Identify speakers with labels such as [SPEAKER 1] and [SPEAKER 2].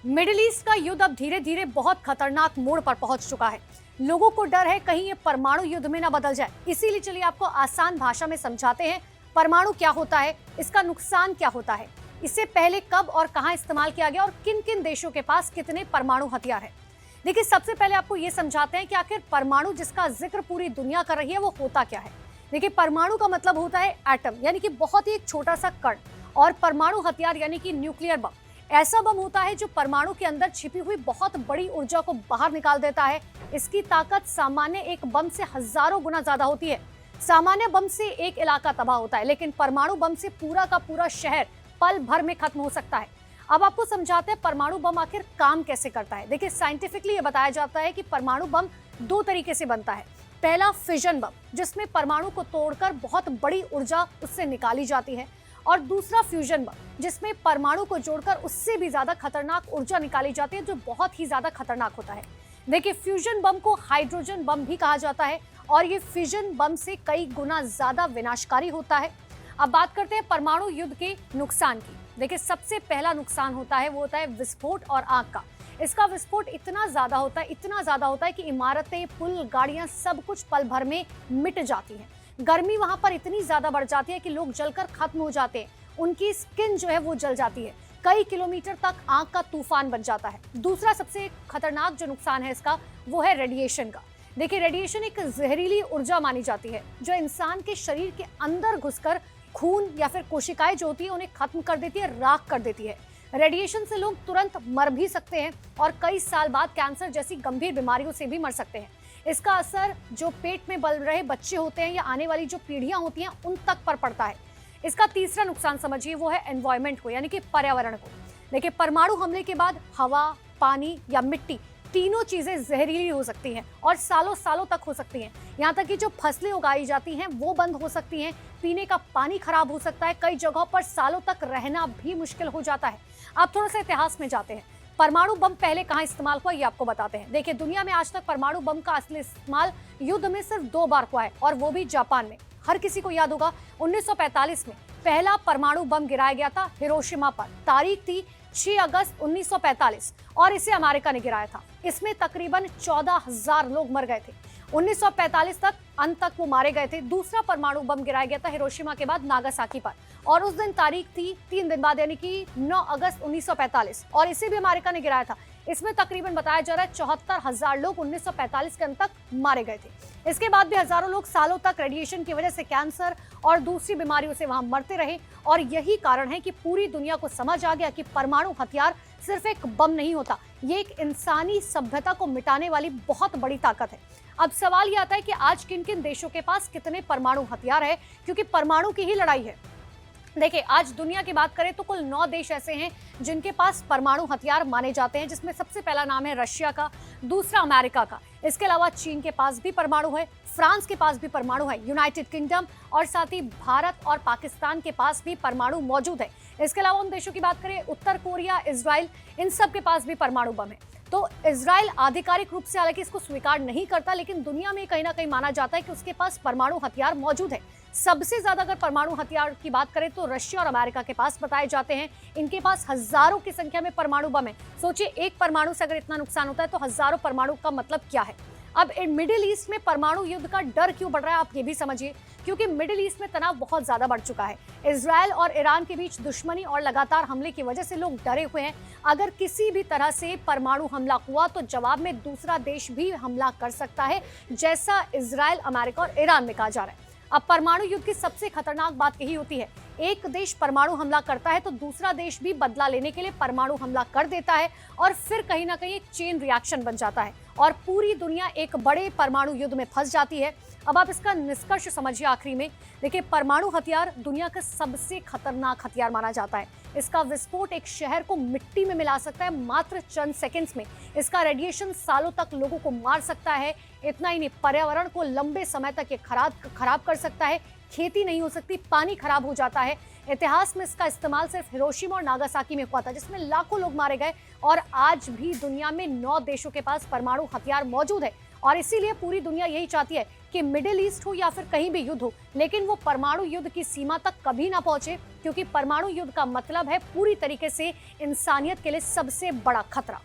[SPEAKER 1] Middle east का युद्ध अब धीरे धीरे बहुत खतरनाक मोड़ पर पहुंच चुका है। लोगों को डर है कहीं ये परमाणु युद्ध में ना बदल जाए। इसीलिए चलिए आपको आसान भाषा में समझाते हैं परमाणु क्या होता है, इसका नुकसान क्या होता है, इससे पहले कब और कहां इस्तेमाल किया गया और किन किन देशों के पास कितने परमाणु हथियार है। देखिए, सबसे पहले आपको ये समझाते हैं कि आखिर परमाणु जिसका जिक्र पूरी दुनिया कर रही है वो होता क्या है। देखिए, परमाणु का मतलब होता है एटम, यानी कि बहुत ही एक छोटा सा कण, और परमाणु हथियार यानी कि न्यूक्लियर बम ऐसा बम होता है जो परमाणु के अंदर छिपी हुई बहुत बड़ी ऊर्जा को बाहर निकाल देता है। इसकी ताकत सामान्य एक बम से हजारों गुना ज्यादा होती है। सामान्य बम से एक इलाका तबाह होता है, लेकिन परमाणु बम से पूरा का पूरा शहर पल भर में खत्म हो सकता है। अब आपको समझाते हैं परमाणु बम आखिर काम कैसे करता है। देखिए, साइंटिफिकली ये बताया जाता है कि परमाणु बम दो तरीके से बनता है। पहला फिजन बम, जिसमें परमाणु को तोड़कर बहुत बड़ी ऊर्जा उससे निकाली जाती है, और दूसरा फ्यूजन बम, जिसमें परमाणु को जोड़कर उससे भी ज्यादा खतरनाक ऊर्जा निकाली जाती है, जो बहुत ही ज्यादा खतरनाक होता है। देखिए, फ्यूजन बम को हाइड्रोजन बम भी कहा जाता है, और ये फिजन बम से कई गुना ज्यादा विनाशकारी होता है। अब बात करते हैं परमाणु युद्ध के नुकसान की। देखिए, सबसे पहला नुकसान होता है वो होता है विस्फोट और आग का। इसका विस्फोट इतना ज्यादा होता है कि इमारतें, पुल, गाड़ियां सब कुछ पल भर में मिट जाती हैं। गर्मी वहां पर इतनी ज्यादा बढ़ जाती है कि लोग जलकर खत्म हो जाते हैं। उनकी स्किन जो है वो जल जाती है। कई किलोमीटर तक आग का तूफान बन जाता है। दूसरा सबसे खतरनाक जो नुकसान है इसका, वो है रेडिएशन का। देखिए, रेडिएशन एक जहरीली ऊर्जा मानी जाती है जो इंसान के शरीर के अंदर घुसकर खून या फिर कोशिकाएं जो होती है उन्हें खत्म कर देती है, राख कर देती है। रेडिएशन से लोग तुरंत मर भी सकते हैं और कई साल बाद कैंसर जैसी गंभीर बीमारियों से भी मर सकते हैं। इसका असर जो पेट में पल रहे बच्चे होते हैं या आने वाली जो पीढ़ियां होती हैं उन तक पर पड़ता है। इसका तीसरा नुकसान समझिए, वो है एनवायरमेंट को, यानी कि पर्यावरण को। देखिए, परमाणु हमले के बाद हवा, पानी या मिट्टी, तीनों चीजें जहरीली हो सकती हैं और सालों सालों तक हो सकती हैं। यहाँ तक कि जो फसलें उगाई जाती हैं वो बंद हो सकती हैं, पीने का पानी खराब हो सकता है, कई जगहों पर सालों तक रहना भी मुश्किल हो जाता है। अब थोड़ा सा इतिहास में जाते हैं। परमाणु बम पहले कहां इस्तेमाल हुआ ये आपको बताते हैं। देखिए, दुनिया में आज तक परमाणु बम का असली इस्तेमाल युद्ध में सिर्फ 2 बार हुआ है, और वो भी जापान में। हर किसी को याद होगा 1945 में पहला परमाणु बम गिराया गया था हिरोशिमा पर। तारीख थी 6 अगस्त 1945, और इसे अमेरिका ने गिराया था। इसमें तकरीबन 14,000 लोग मर गए थे। 1945 तक अंत तक वो मारे गए थे। दूसरा परमाणु बम गिराया गया था हिरोशिमा के बाद नागासाकी पर, और उस दिन तारीख थी 3 दिन बाद, यानी कि 9 अगस्त 1945, और इसे भी अमेरिका ने गिराया था। इसमें तकरीबन बताया जा रहा है 74,000 लोग 1945 के अंत तक मारे गए थे। इसके बाद भी हजारों लोग सालों तक रेडिएशन की वजह से कैंसर और दूसरी बीमारियों से वहां मरते रहे, और यही कारण है कि पूरी दुनिया को समझ आ गया कि परमाणु हथियार सिर्फ एक बम नहीं होता, ये एक इंसानी सभ्यता को मिटाने वाली बहुत बड़ी ताकत है। अब सवाल ये आता है कि आज किन किन देशों के पास कितने परमाणु हथियार है, क्योंकि परमाणु की ही लड़ाई है। देखिए, आज दुनिया की बात करें तो कुल 9 देश ऐसे हैं जिनके पास परमाणु हथियार माने जाते हैं, जिसमें सबसे पहला नाम है रशिया का, दूसरा अमेरिका का। इसके अलावा चीन के पास भी परमाणु है, फ्रांस के पास भी परमाणु है, यूनाइटेड किंगडम, और साथ ही भारत और पाकिस्तान के पास भी परमाणु मौजूद है। इसके अलावा उन देशों की बात करें, उत्तर कोरिया, इजराइल, इन सब के पास भी परमाणु बम है। तो इजराइल आधिकारिक रूप से हालांकि इसको स्वीकार नहीं करता, लेकिन दुनिया में कहीं ना कहीं माना जाता है कि उसके पास परमाणु हथियार मौजूद है। सबसे ज्यादा अगर परमाणु हथियार की बात करें तो रशिया और अमेरिका के पास बताए जाते हैं। इनके पास हजारों की संख्या में परमाणु बम है। सोचिए, एक परमाणु से अगर इतना नुकसान होता है तो हजारों परमाणु का मतलब क्या है। अब मिडिल ईस्ट में परमाणु युद्ध का डर क्यों बढ़ रहा है, आप ये भी समझिए। क्योंकि मिडिल ईस्ट में तनाव बहुत ज्यादा बढ़ चुका है। इजराइल और ईरान के बीच दुश्मनी और लगातार हमले की वजह से लोग डरे हुए हैं। अगर किसी भी तरह से परमाणु हमला हुआ तो जवाब में दूसरा देश भी हमला कर सकता है, जैसा इजराइल, अमेरिका और ईरान में कहा जा रहा है। अब परमाणु युद्ध की सबसे खतरनाक बात यही होती है, एक देश परमाणु हमला करता है तो दूसरा देश भी बदला लेने के लिए परमाणु हमला कर देता है, और फिर कहीं ना कहीं एक चेन रिएक्शन बन जाता है और पूरी दुनिया एक बड़े परमाणु युद्ध में फंस जाती है। अब आप इसका निष्कर्ष समझिए आखिरी में। देखिए, परमाणु हथियार दुनिया का सबसे खतरनाक हथियार माना जाता है। इसका विस्फोट एक शहर को मिट्टी में मिला सकता है मात्र चंद सेकंड्स में। इसका रेडिएशन सालों तक लोगों को मार सकता है। इतना ही नहीं, पर्यावरण को लंबे समय तक ये खराब कर सकता है। खेती नहीं हो सकती, पानी खराब हो जाता है। इतिहास में इसका इस्तेमाल सिर्फ हिरोशिमा और नागासाकी में हुआ था, जिसमें लाखों लोग मारे गए, और आज भी दुनिया में 9 देशों के पास परमाणु हथियार मौजूद है। और इसीलिए पूरी दुनिया यही चाहती है कि मिडिल ईस्ट हो या फिर कहीं भी युद्ध हो, लेकिन वो परमाणु युद्ध की सीमा तक कभी ना पहुंचे, क्योंकि परमाणु युद्ध का मतलब है पूरी तरीके से इंसानियत के लिए सबसे बड़ा खतरा।